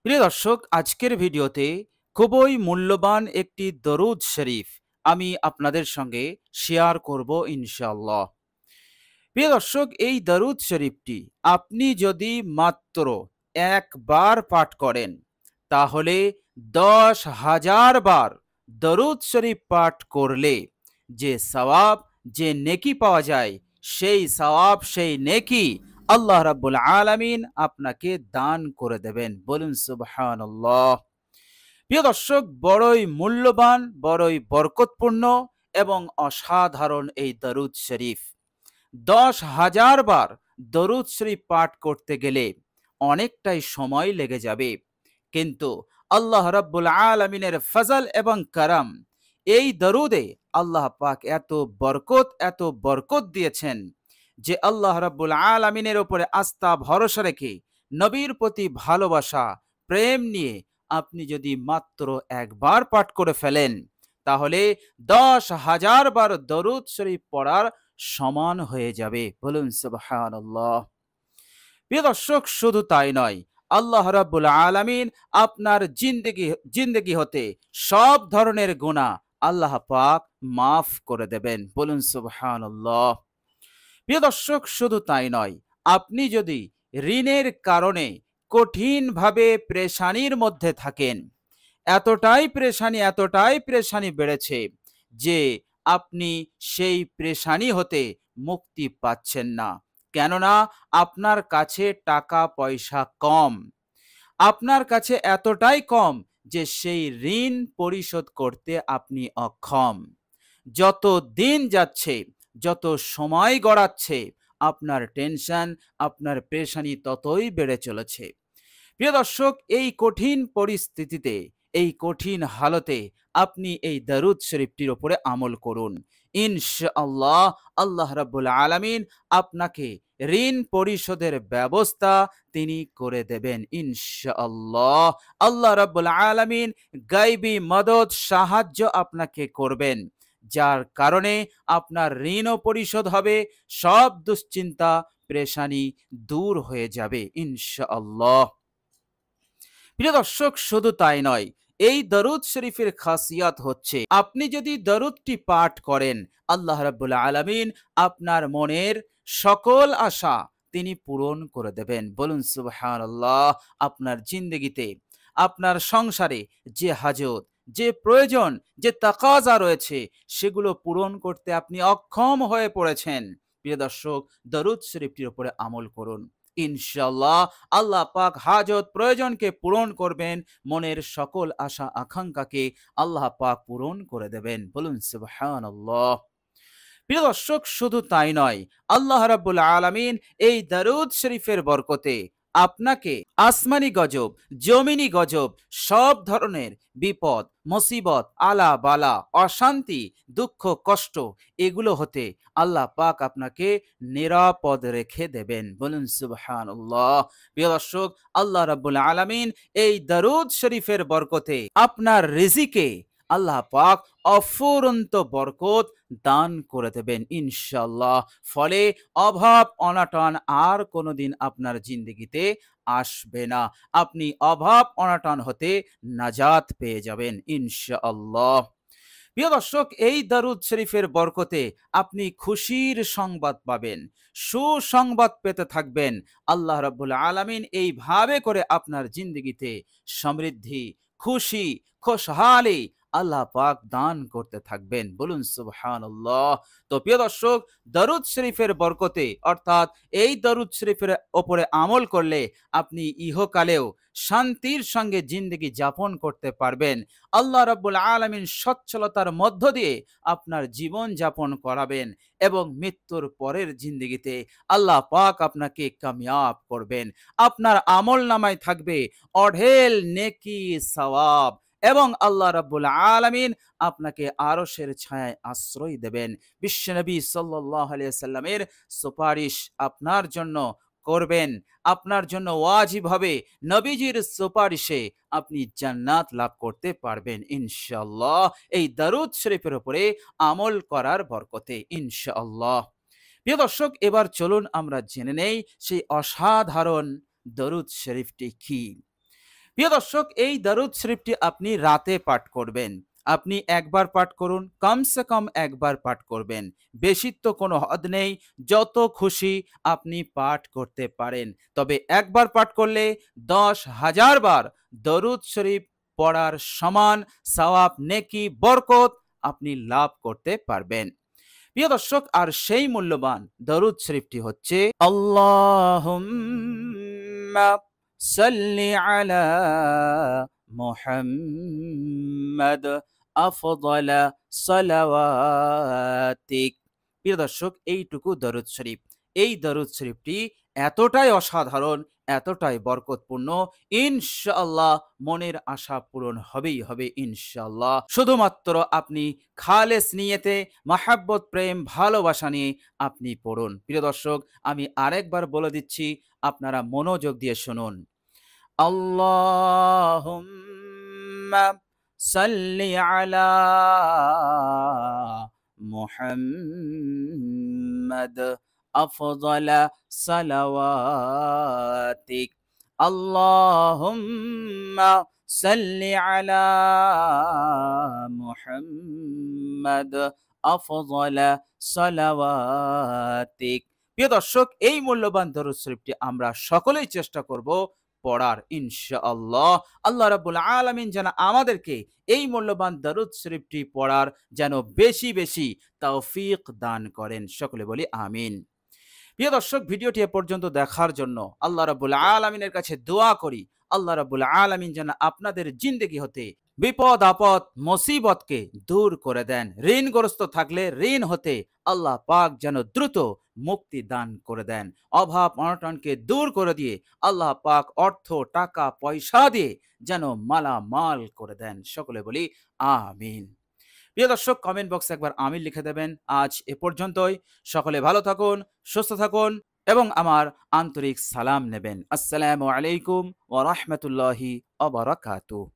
প্রিয় দর্শক, আজকের ভিডিওতে খুবই মূল্যবান একটি দরুদ শরীফ আমি আপনাদের সঙ্গে শেয়ার করব ইনশাআল্লাহ। প্রিয় দর্শক, এই দরুদ শরীফটি আপনি যদি মাত্র একবার পাঠ করেন তাহলে 10,000 বার দরুদ শরীফ পাঠ করলে যে সওয়াব, যে নেকি পাওয়া যায়, সেই সওয়াব, সেই নেকি আল্লাহ রাব্বুল আলামিন আপনাকে দান করে দেবেন। বলুন সুবহানাল্লাহ। প্রিয় দর্শক, বড়ই মূল্যবান, বড়ই বরকতপূর্ণ এবং অসাধারণ এই দরুদ শরীফ। 10,000 বার দরুদ শরীফ পাঠ করতে গেলে অনেকটাই সময় লেগে যাবে, কিন্তু আল্লাহ রাব্বুল আলামিনের ফজল এবং করম, এই দরুদে আল্লাহ পাক এত বরকত দিয়েছেন যে আল্লাহ রাব্বুল আলামিনের উপরে আস্থা ভরসা রেখে নবীর প্রতি ভালোবাসা, প্রেম নিয়ে আপনি যদি মাত্র একবার পাঠ করে ফেলেন তাহলে 10,000 বার দরুদ শরীফ পড়ার সমান হয়ে যাবে। বলুন সুবহানাল্লাহ। প্রিয় দর্শক, শুধু তাই নয়, আল্লাহ রাব্বুল আলামিন আপনার জিন্দেগি হতে সব ধরনের গুনাহ আল্লাহ পাক মাফ করে দেবেন। বলুন সুবহানাল্লাহ। প্রিয় দর্শক, শুধু তাই নয়, আপনি যদি ঋণের কারণে কঠিনভাবে পেরেশানির মধ্যে থাকেন, এতটাই পেরেশানি বেড়েছে যে আপনি সেই পেরেশানি হতে মুক্তি পাচ্ছেন না, কেননা আপনার কাছে টাকা পয়সা কম, আপনার কাছে এতটাই কম যে সেই ঋণ পরিশোধ করতে আপনি অক্ষম। যত দিন যাচ্ছে, যত সময় গড়াচ্ছে, আপনার টেনশন, আপনার পেরেশানি ততই বেড়ে চলেছে। প্রিয় দর্শক, এই কঠিন পরিস্থিতিতে, এই কঠিন হালতে আপনি এই দরুদ শরীফটির উপরে আমল করুন। ইনশাআল্লাহ আল্লাহ রাব্বুল আলামিন আপনাকে ঋণ পরিশোধের ব্যবস্থা তিনি করে দেবেন ইনশাআল্লাহ। আল্লাহ রাব্বুল আলামিন গায়বী মদদ, সাহায্য আপনাকে করবেন, যার কারণে আপনার ঋণও পরিশোধ হবে, সব দুশ্চিন্তা পেরেশানি দূর হয়ে যাবে ইনশাআল্লাহ। প্রিয় দর্শক, শুধু তাই নয়, এই দরুদ শরীফের খাসিয়াত হচ্ছে আপনি যদি দরুদটি পাঠ করেন, আল্লাহ রাব্বুল আলামিন আপনার মনের সকল আশা তিনি পূরণ করে দেবেন। বলুন সুবহানাল্লাহ। আপনার জিন্দগিতে, আপনার সংসারে যে হাজত, যে প্রয়োজন, যে তাকাজা রয়েছে, সেগুলো পূরণ করতে আপনি অক্ষম হয়ে পড়েছেন, প্রিয় দর্শক, দরুদ শরীফটির উপরে আমল করুন। ইনশাআল্লাহ আল্লাহ পাক হাজত প্রয়োজনকে পূরণ করবেন, মনের সকল আশা আকাঙ্ক্ষাকে আল্লাহ পাক পূরণ করে দেবেন। বলুন সুবহানাল্লাহ। প্রিয় দর্শক, শুধু তাই নয়, আল্লাহ রাব্বুল আলামিন এই দরুদ শরীফের বরকতে আপনাকে আসমানি গজব, জমিনি গজব, সব ধরনের বিপদ, মুসিবত, আলা বালা, অশান্তি, দুঃখ, কষ্ট, এগুলো হতে আল্লাহ পাক আপনাকে নিরাপদ রেখে দেবেন। বলুন সুবহানাল্লাহ। প্রিয় দর্শক, আল্লাহ রাব্বুল আলামিন এই দরুদ শরীফের বরকতে আপনার রিজিকে আল্লাহ পাক অফুরন্ত বরকত দান করে দেবেন ইনশাআল্লাহ। ফলে অভাব অনাটন আর কোনোদিন আপনার জিন্দগিতে আসবে না। আপনি অভাব অনাটন হতে নাজাত পেয়ে যাবেন ইনশাআল্লাহ। প্রিয় দর্শক, এই দরুদ শরীফের বরকতে আপনি খুশির সংবাদ পাবেন, সুসংবাদ পেতে থাকবেন। আল্লাহ রাব্বুল আলামিন এইভাবে করে আপনার জিন্দগিতে সমৃদ্ধি, খুশি, খুশহালি আল্লাহ পাক দান করতে থাকবেন। বলুন সুবহানাল্লাহ। তো প্রিয় দর্শক, দরুদ শরীফের বরকতে, অর্থাৎ এই দরুদ শরীফের ওপরে আমল করলে আপনি ইহকালেও শান্তির সঙ্গে জিন্দগি যাপন করতে পারবেন। আল্লাহ রাব্বুল আলামিন সচ্ছলতার মধ্য দিয়ে আপনার জীবন যাপন করাবেন এবং মৃত্যুর পরের জিন্দগিতে আল্লাহ পাক আপনাকে কামিয়াব করবেন। আপনার আমল নামায় থাকবে অঢেল নেকি, সওয়াব, এবং আল্লাহ রাব্বুল আলামিন আপনাকে আরশের ছায়ায় আশ্রয় দেবেন। বিশ্বনবী সাল্লাল্লাহু আলাইহি ওয়াসাল্লামের সুপারিশ আপনার জন্য করবেন, আপনার জন্য ওয়াজিব হবে। নবীজির সুপারিশে আপনি জান্নাত লাভ করতে পারবেন ইনশাআল্লাহ, এই দরুদ শরীফের উপরে আমল করার বরকতে ইনশাআল্লাহ। প্রিয় দর্শক, এবার চলুন আমরা জেনে নেই সেই অসাধারণ দরুদ শরীফটি কি। প্রিয় দর্শক, এই দরুদ শরীফটি আপনি রাতে পাঠ করবেন। আপনি একবার পাঠ করুন, কমসে কম একবার পাঠ করবেন। বেশির তো কোনো হদ নেই, যত খুশি আপনি পাঠ করতে পারেন। তবে একবার পাঠ করলে ১০,০০০ বার দরুদ শরীফ পড়ার সমান সওয়াব, নেকি, বরকত আপনি লাভ করতে পারবেন। প্রিয় দর্শক, আর সেই মূল্যবান দরুদ শরীফটি হচ্ছে আল্লাহুম্মা সাল্লি আলা মুহাম্মাদ আফদালা সালাওয়াতিক। প্রিয় দর্শক, এইটুকু দরুদ শরীফ, এই দরুদ শরীফটি এতটাই অসাধারণ, এতটাই বরকতপূর্ণ, ইনশাআল্লাহ মনের আশা পূরণ হবেই হবে ইনশাআল্লাহ। শুধুমাত্র আপনি খালেস নিয়তে, মাহাব্বত, প্রেম, ভালোবাসা নিয়ে আপনি পড়ুন। প্রিয় দর্শক, আমি আরেকবার বলে দিচ্ছি, আপনারা মনোযোগ দিয়ে শুনুন। আল্লাহুম্মা সাল্লি আলা মুহাম্মাদ আফদালা সালাওয়াতিক। আল্লাহুম্মা সাল্লি আলা মুহাম্মাদ আফদালা সালাওয়াতিক। প্রিয় দর্শক, এই মূল্যবান দরুদ শরীফটি আমরা সকলেই চেষ্টা করব পড়ার ইনশাআল্লাহ। আল্লাহ রাব্বুল আলামিন যেন আমাদেরকে এই মূল্যবান দরুদ শরীফটি পড়ার যেন বেশি বেশি তৌফিক দান করেন। সকলে বলি আমিন। প্রিয় দর্শক, ভিডিওটি এ পর্যন্ত দেখার জন্য আল্লাহ রাব্বুল আলামিনের কাছে দোয়া করি, আল্লাহ রাব্বুল আলামিন যেন আপনাদের জিন্দেগি হতে বিপদ আপদ মুসিবতকে দূর করে দেন। ঋণগ্রস্ত থাকলে ঋণ হতে আল্লাহ পাক যেন দ্রুত মুক্তি দান করে দেন। অভাব অনটনকে দূর করে দিয়ে আল্লাহ পাক অর্থ, টাকা, পয়সা দিয়ে যেন মালামাল করে দেন। সকলে বলি আমিন। প্রিয় দর্শক, কমেন্ট বক্সে একবার আমিন লিখে দেবেন। আজ এ পর্যন্তই। সকলে ভালো থাকুন, সুস্থ থাকুন এবং আমার আন্তরিক সালাম নেবেন। আসসালামু আলাইকুম ওয়া রাহমাতুল্লাহি ওয়া বারাকাতুহু।